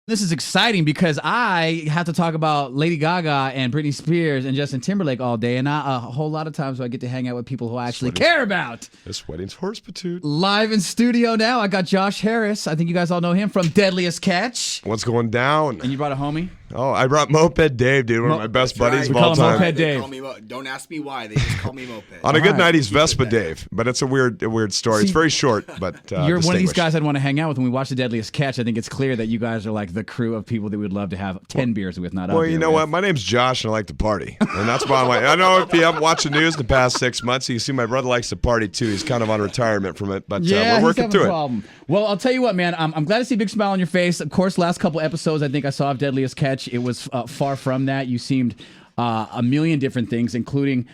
This is exciting because I have to talk about Lady Gaga and Britney Spears and Justin Timberlake all day, and not a whole lot of times I get to hang out with people who I actually care about. This wedding's horse patoot. Live in studio now, I got Josh Harris. I think you guys all know him from Deadliest Catch. What's going down? And you brought a homie? Oh, I brought Moped Dave, dude. One of my best buddies of all call him time. Moped Dave. Don't ask me why. They just call me Moped. On a good night, he's Vespa Dave, but it's a weird story. It's very short, but you're one of these guys I'd want to hang out with when we watch The Deadliest Catch. I think it's clear that you guys are like the crew of people that we would love to have 10 beers with, not Well, you know what? My name's Josh, and I like to party. And that's why I'm like, I know if you haven't watched the news the past 6 months, you see my brother likes to party too. He's kind of on retirement from it, but we're working through it. Well, I'll tell you what, man. I'm glad to see a big smile on your face. Of course, last couple episodes I think I saw of Deadliest Catch, it was far from that. You seemed a million different things, including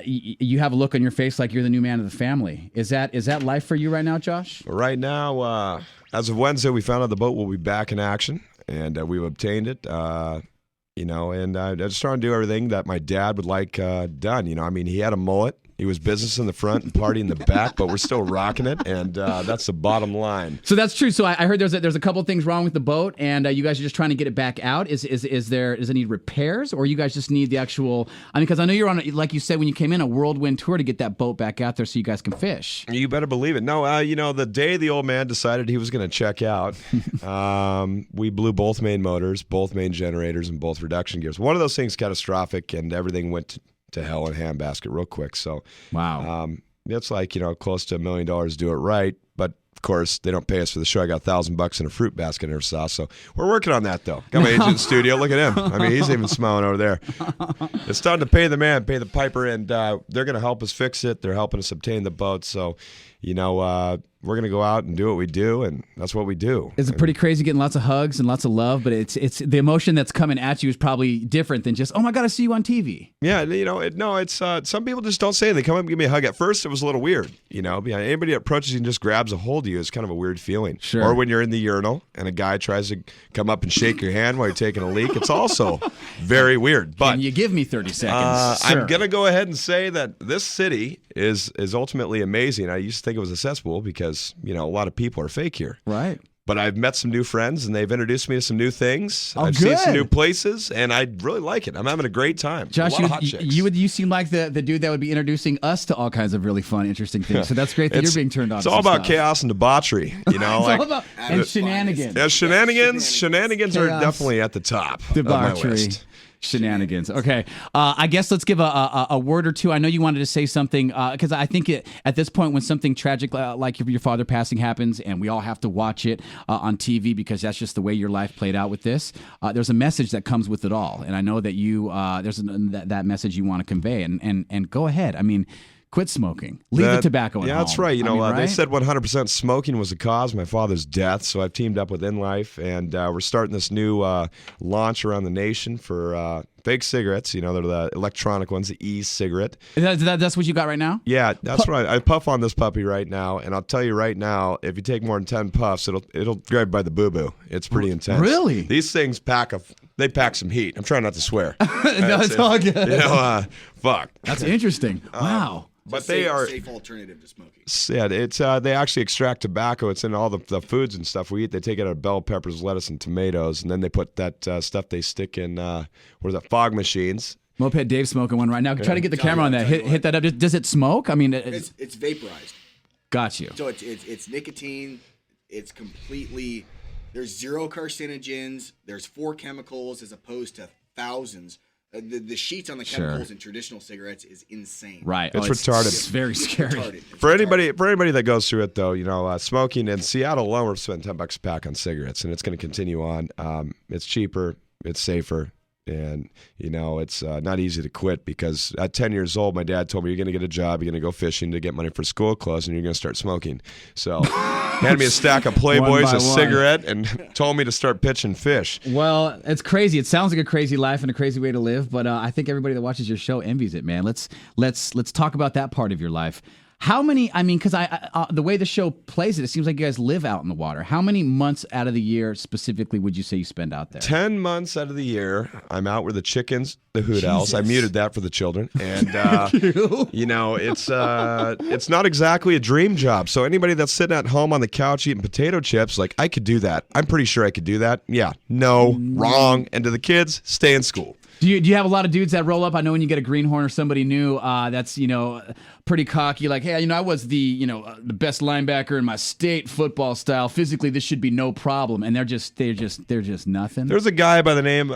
you have a look on your face like you're the new man of the family. Is that life for you right now, Josh? Right now, as of Wednesday, we found out the boat will be back in action, and we've obtained it. And I just trying to do everything that my dad would like done. He had a mullet. He was business in the front and party in the back, but we're still rocking it, and that's the bottom line. So that's true. So I heard there's a couple things wrong with the boat, and you guys are just trying to get it back out. Does it need repairs, or you guys just need the actual? Because I know you're on, like you said when you came in, a whirlwind tour to get that boat back out there so you guys can fish. You better believe it. No, the day the old man decided he was going to check out, we blew both main motors, both main generators, and both reduction gears. One of those things catastrophic, and everything went to hell in a handbasket real quick. So wow, it's like close to $1 million to do it right. But of course, they don't pay us for the show. I got $1,000 in a fruit basket or sauce. So we're working on that though. Got my agent in the studio. Look at him. He's even smiling over there. It's time to pay the man, pay the piper, and they're going to help us fix it. They're helping us obtain the boat. So we're going to go out and do what we do, and that's what we do. It's pretty crazy getting lots of hugs and lots of love, but it's the emotion that's coming at you is probably different than just, oh my God, I see you on TV. Yeah, it's some people just don't say it. They come up and give me a hug. At first, it was a little weird. Anybody that approaches you and just grabs a hold of you is kind of a weird feeling. Sure. Or when you're in the urinal and a guy tries to come up and shake your hand while you're taking a leak, it's also very weird. But can you give me 30 seconds? I'm going to go ahead and say that this city is ultimately amazing. I used to think it was a cesspool because a lot of people are fake here. Right. But I've met some new friends, and they've introduced me to some new things. Oh, I've good. seen some new places, and I really like it. I'm having a great time. Josh, a lot of hot chicks. you seem like the dude that would be introducing us to all kinds of really fun, interesting things. So that's great that you're being turned on. It's all about chaos and debauchery, it's all about shenanigans. Yeah, shenanigans are definitely at the top of my list. Shenanigans. Okay. I guess let's give a word or two. I know you wanted to say something because I think at this point when something tragic like your father passing happens and we all have to watch it on TV because that's just the way your life played out with this, there's a message that comes with it all. And I know that there's that message you want to convey. And go ahead. Quit smoking. Leave the tobacco at home. That's right. Right? They said 100% smoking was the cause of my father's death, so I've teamed up with InLife, and we're starting this new launch around the nation for fake cigarettes. They're the electronic ones, the e-cigarette. That's what you got right now? Yeah, that's right. I puff on this puppy right now, and I'll tell you right now, if you take more than 10 puffs, it'll grab by the boo-boo. It's pretty intense. Really? These things pack some heat. I'm trying not to swear. No, it's all good. Fuck. That's interesting. Wow. But they are safe alternative to smoking. Yeah, it's they actually extract tobacco. It's in all the foods and stuff we eat. They take it out of bell peppers, lettuce, and tomatoes, and then they put that stuff they stick in fog machines. Moped Dave smoking one right now. Try to get the camera on that. Hit that up. Does it smoke? It's vaporized. Got you. So it's nicotine. It's completely. There's 0 carcinogens. There's 4 chemicals as opposed to thousands. The sheets on the chemicals in traditional cigarettes is insane. Right. It's retarded. It's very scary. For anybody that goes through it, though, smoking in Seattle alone, we're spending $10 a pack on cigarettes, and it's going to continue on. It's cheaper. It's safer. And, it's not easy to quit because at 10 years old, my dad told me, you're going to get a job, you're going to go fishing to get money for school clothes, and you're going to start smoking. So handed me a stack of Playboys, a cigarette, and told me to start pitching fish. Well, it's crazy. It sounds like a crazy life and a crazy way to live, but I think everybody that watches your show envies it, man. Let's talk about that part of your life. How many? I mean, because the way the show plays it seems like you guys live out in the water. How many months out of the year specifically would you say you spend out there? 10 months out of the year, I'm out with the chickens, the hoot owls. I muted that for the children, and you know, it's not exactly a dream job. So anybody that's sitting at home on the couch eating potato chips, like, I could do that. I'm pretty sure I could do that. Yeah, no, wrong. And to the kids, stay in school. Do you have a lot of dudes that roll up? I know when you get a greenhorn or somebody new, that's pretty cocky. Like, hey, I was the the best linebacker in my state football style. Physically, this should be no problem. And they're just nothing. There's a guy by the name,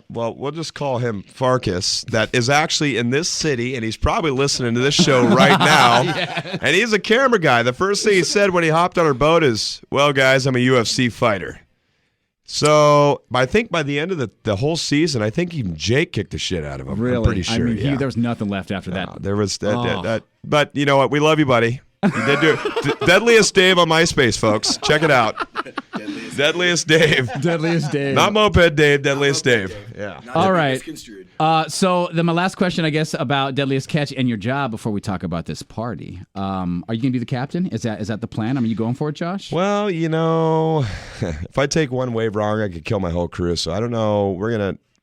we'll just call him Farkas, that is actually in this city, and he's probably listening to this show right now. Yeah. And he's a camera guy. The first thing he said when he hopped on our boat is, "Well, guys, I'm a UFC fighter." So I think by the end of the whole season, I think even Jake kicked the shit out of him. Really? I'm pretty sure. I mean, there was nothing left after that. There was that. But you know what? We love you, buddy. You did do Deadliest Dave on MySpace, folks. Check it out. Deadliest Dave. Deadliest Dave. Not Moped Dave. Deadliest Dave. Yeah. All right. So then my last question, I guess, about Deadliest Catch and your job before we talk about this party. Are you going to be the captain? Is that the plan? I mean, you going for it, Josh? Well, if I take one wave wrong, I could kill my whole crew. So I don't know.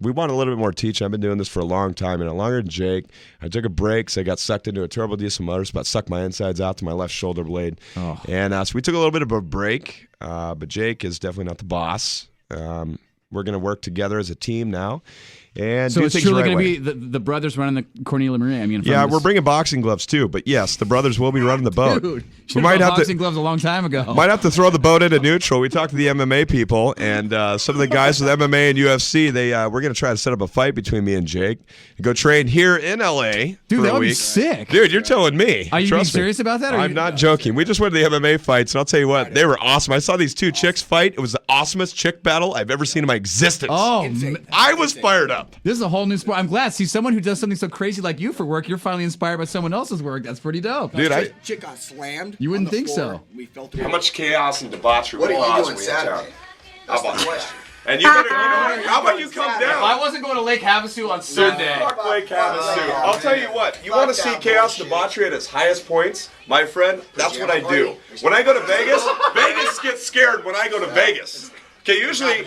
We want a little bit more teaching. I've been doing this for a long time, longer than Jake. I took a break, so I got sucked into a terrible diesel motor, about sucked my insides out to my left shoulder blade. Oh. And so we took a little bit of a break, but Jake is definitely not the boss. We're going to work together as a team now. And so it's truly going to be the brothers running the Cornelia Marie. I mean, yeah, we're bringing boxing gloves too. But yes, the brothers will be running the boat. Dude, we might have boxing gloves a long time ago. Might have to throw the boat into neutral. We talked to the MMA people, and some of the guys with MMA and UFC. We're going to try to set up a fight between me and Jake. Go train here in LA. Dude, that would be sick. Dude, you're telling me. Are you being serious about that? I'm not joking. We just went to the MMA fights, and I'll tell you what, they were awesome. I saw these two chicks fight. It was the awesomest chick battle I've ever seen in my existence. Oh, I was fired up. This is a whole new sport. I'm glad. See, someone who does something so crazy like you for work, you're finally inspired by someone else's work. That's pretty dope. Dude, chick got slammed. You wouldn't think so. We felt How much chaos and debauchery what we are you caused doing when Saturday? How about that? And you better, how about you come down? If I wasn't going to Lake Havasu on Sunday. Fuck Lake Havasu. I'll tell you what, you want to see chaos and debauchery at its highest points? My friend, that's what I do. When I go to Vegas, Vegas gets scared when I go to Vegas. Okay, usually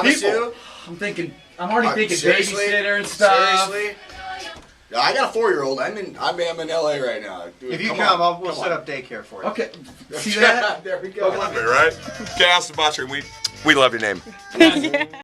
people. I'm already thinking babysitter and stuff. Seriously? I got a 4-year-old. I'm in LA right now. Dude, if you come, we'll set up daycare for you. Okay. See that? There we go. Right? Chaos and debauchery. We love your name.